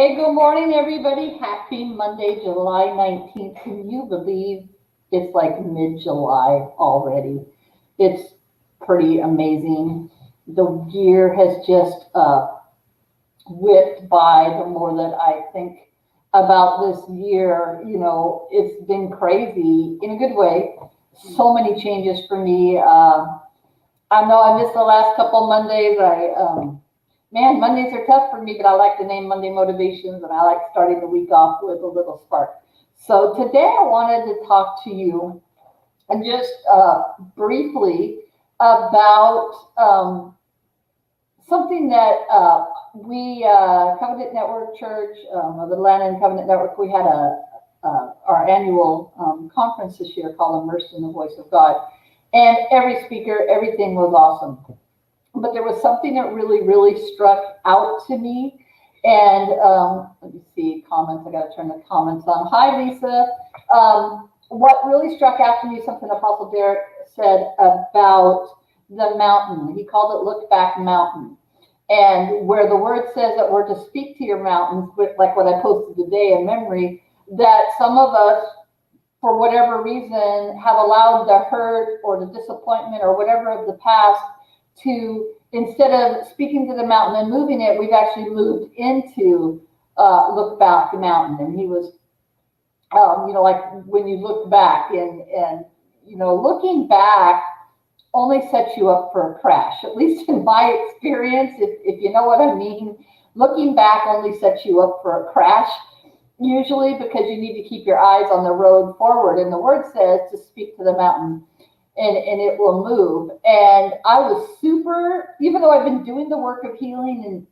Hey, good morning, everybody. Happy Monday, July 19th. Can you believe it's like mid-July already? It's pretty amazing. The year has just whipped by. The more that I think about this year, it's been crazy in a good way. So many changes for me. I know I missed the last couple Mondays. Man, Mondays are tough for me, but I like the name Monday Motivations, and I like starting the week off with a little spark. So today I wanted to talk to you and just briefly about something that Covenant Network Church, of Atlanta and Covenant Network, we had our annual conference this year called Immersed in the Voice of God. And every speaker, everything was awesome. But there was something that really, really struck out to me. And let me see, comments. I got to turn the comments on. Hi, Lisa. What really struck out to me, something Apostle Derek said about the mountain. He called it Look Back Mountain. And where the word says that we're to speak to your mountains, like what I posted today in memory, that some of us, for whatever reason, have allowed the hurt or the disappointment or whatever of the past to, instead of speaking to the mountain and moving it, we've actually moved into Look Back Mountain. And he was, like when you look back and looking back only sets you up for a crash, at least in my experience, if you know what I mean. Looking back only sets you up for a crash, usually, because you need to keep your eyes on the road forward. And the word says to speak to the mountain and it will move. And I was super, even though I've been doing the work of healing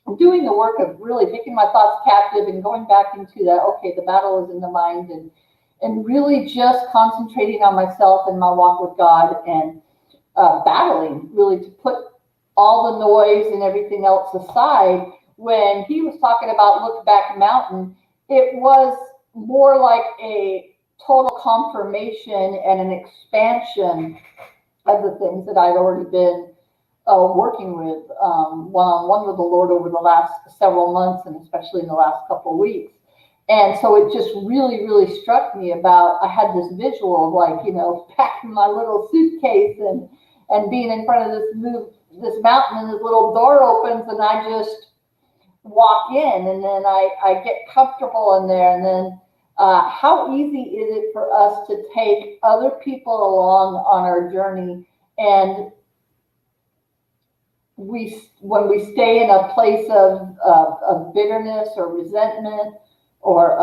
and doing the work of really taking my thoughts captive and going back into that, okay, the battle is in the mind, and really just concentrating on myself and my walk with God, and battling really to put all the noise and everything else aside. When he was talking about Look Back Mountain, it was more like a total confirmation and an expansion of the things that I'd already been working with one-on-one with the Lord over the last several months, and especially in the last couple of weeks. And so it just really, really struck me about, I had this visual of like, packing my little suitcase and being in front of this mountain, and this little door opens and I just walk in, and then I get comfortable in there. And then how easy is it for us to take other people along on our journey, and when we stay in a place of bitterness or resentment or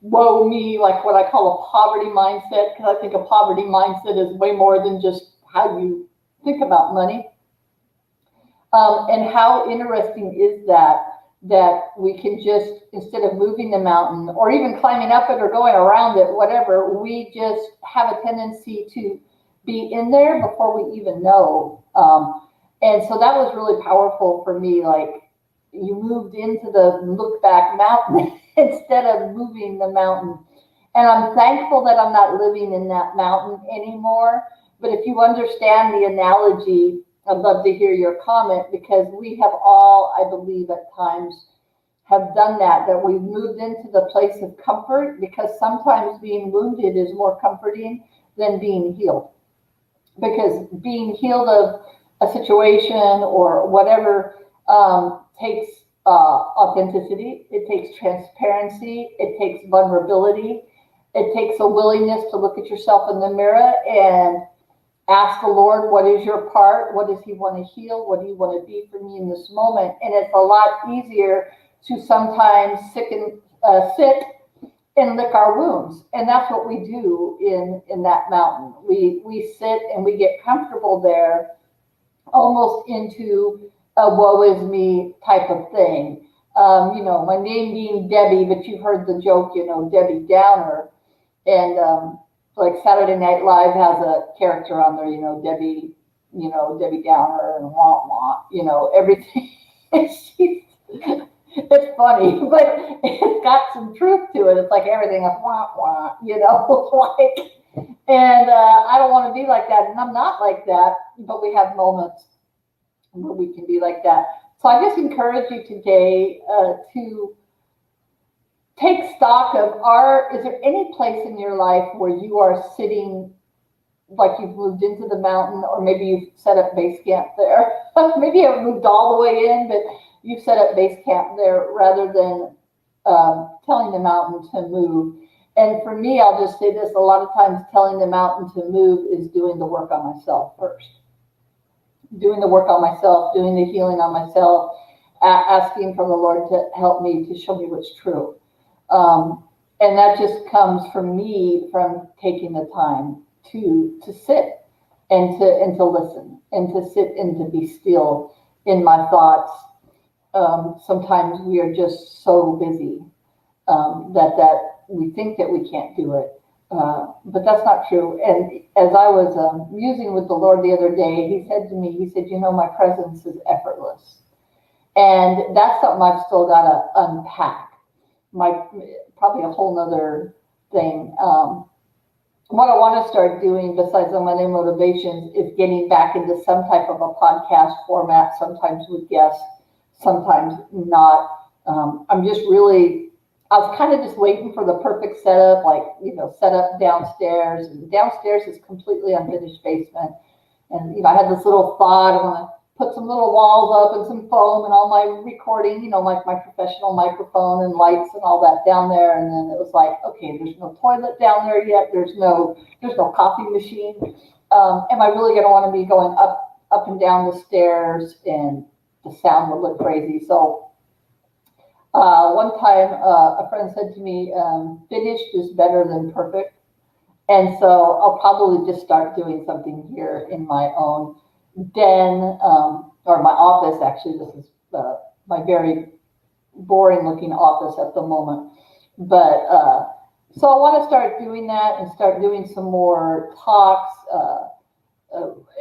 woe me, like what I call a poverty mindset, because I think a poverty mindset is way more than just how you think about money. And how interesting is that we can just, instead of moving the mountain or even climbing up it or going around it, whatever, we just have a tendency to be in there before we even know. And so that was really powerful for me. Like, you moved into the Look Back Mountain instead of moving the mountain. And I'm thankful that I'm not living in that mountain anymore. But if you understand the analogy, I'd love to hear your comment, because we have all, I believe, at times have done that we've moved into the place of comfort, because sometimes being wounded is more comforting than being healed. Because being healed of a situation or whatever takes authenticity, it takes transparency, it takes vulnerability, it takes a willingness to look at yourself in the mirror and ask the Lord, what is your part? What does he want to heal? What do you want to be for me in this moment? And it's a lot easier to sometimes sit and lick our wounds. And that's what we do in that mountain. We sit and we get comfortable there, almost into a woe is me type of thing. My name being Debbie, but you've heard the joke, Debbie Downer. And like Saturday Night Live has a character on there, Debbie, Debbie Downer and wah, everything. It's funny, but it's got some truth to it. It's like everything is wah, and I don't want to be like that, and I'm not like that, but we have moments where we can be like that. So I just encourage you today to take stock of, is there any place in your life where you are sitting like you've moved into the mountain, or maybe you've set up base camp there? Maybe you haven't moved all the way in, but you've set up base camp there rather than telling the mountain to move. And for me, I'll just say this, a lot of times telling the mountain to move is doing the work on myself first. Doing the work on myself, doing the healing on myself, asking for the Lord to help me, to show me what's true. And that just comes from me, from taking the time to sit and to listen and to sit and to be still in my thoughts. Sometimes we are just so busy that we think that we can't do it. But that's not true. And as I was musing with the Lord the other day, he said to me, he said, my presence is effortless. And that's something I've still got to unpack. Probably a whole nother thing. What I want to start doing besides the Monday Motivations is getting back into some type of a podcast format, sometimes with guests, sometimes not. I was kind of just waiting for the perfect setup, like, set up downstairs. And downstairs is completely unfinished basement. And, I had this little thought, I want to put some little walls up and some foam and all my recording, like my professional microphone and lights and all that down there. And then it was like, okay, there's no toilet down there yet. There's no coffee machine. Am I really going to want to be going up and down the stairs? And the sound would look crazy. So one time a friend said to me, finished is better than perfect. And so I'll probably just start doing something here in my own den, or my office. Actually, this is my very boring looking office at the moment. But so I want to start doing that and start doing some more talks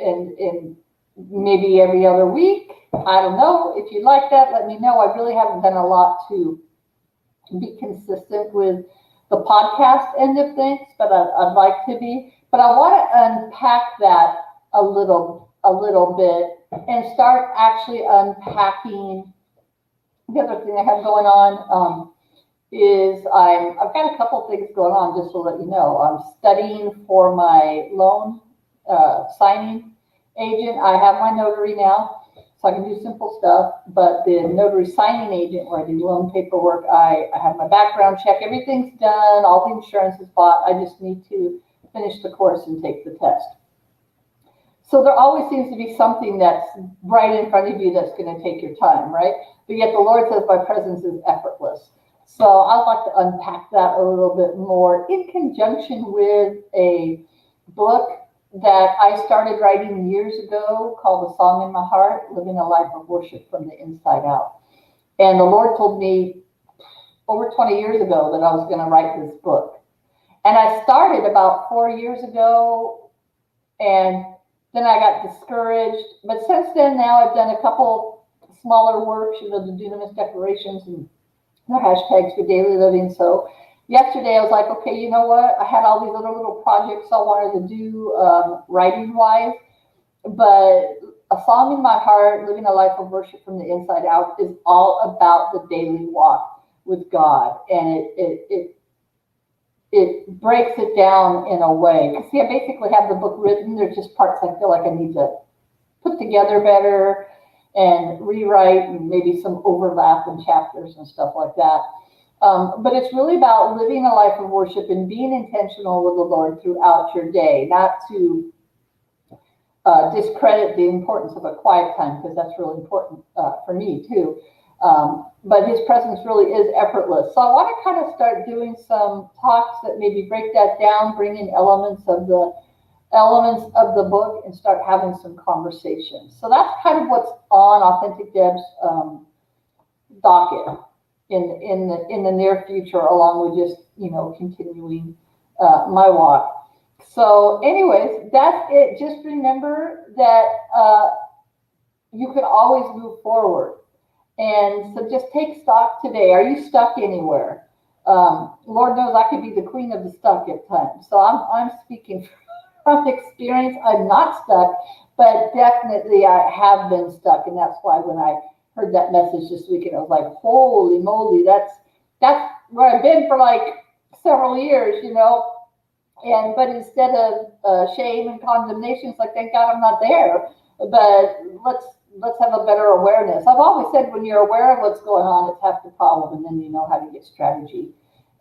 and maybe every other week. I don't know. If you like that, let me know. I really haven't done a lot to be consistent with the podcast end of things, but I'd like to be. But I want to unpack that a little bit and start actually unpacking. The other thing I have going on is I've got a couple things going on, just to let you know. I'm studying for my loan signing agent. I have my notary now, so I can do simple stuff, but the notary signing agent, where I do loan paperwork, I have my background check, everything's done, all the insurance is bought. I just need to finish the course and take the test. So there always seems to be something that's right in front of you that's going to take your time, right? But yet the Lord says my presence is effortless. So I'd like to unpack that a little bit more in conjunction with a book that I started writing years ago called A Song in My Heart, Living a Life of Worship from the Inside Out. And the Lord told me over 20 years ago that I was going to write this book. And I started about 4 years ago, and then I got discouraged. But since then, now I've done a couple smaller works, the Dunamis Declarations and the hashtags for daily living. So yesterday I was like, okay, you know what? I had all these other little projects I wanted to do writing-wise, but A Song in My Heart, Living a Life of Worship from the Inside Out is all about the daily walk with God. And it breaks it down in a way. Because see, I basically have the book written. There's just parts I feel like I need to put together better and rewrite, and maybe some overlap in chapters and stuff like that. But it's really about living a life of worship and being intentional with the Lord throughout your day, not to discredit the importance of a quiet time, because that's really important for me too. But his presence really is effortless. So I want to kind of start doing some talks that maybe break that down, bring in elements of the book, and start having some conversations. So that's kind of what's on Authentic Deb's docket in the near future, along with just continuing my walk. So anyways, that's it. Just remember that you can always move forward. And so just take stock today. Are you stuck anywhere? Lord knows I could be the queen of the stuck at times. So I'm speaking from experience. I'm not stuck, but definitely I have been stuck. And that's why when I heard that message this weekend, I was like, holy moly, that's where I've been for like several years, you know. And but instead of shame and condemnation, it's like, thank God I'm not there. But let's have a better awareness. I've always said, when you're aware of what's going on, it's half the problem, and then you know how to get strategy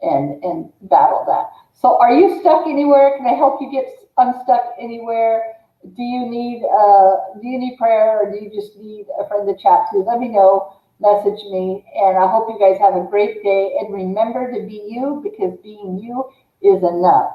and battle that. So, are you stuck anywhere? Can I help you get unstuck anywhere? Do you need prayer, or do you just need a friend to chat to? Let me know. Message me, and I hope you guys have a great day. And remember to be you, because being you is enough.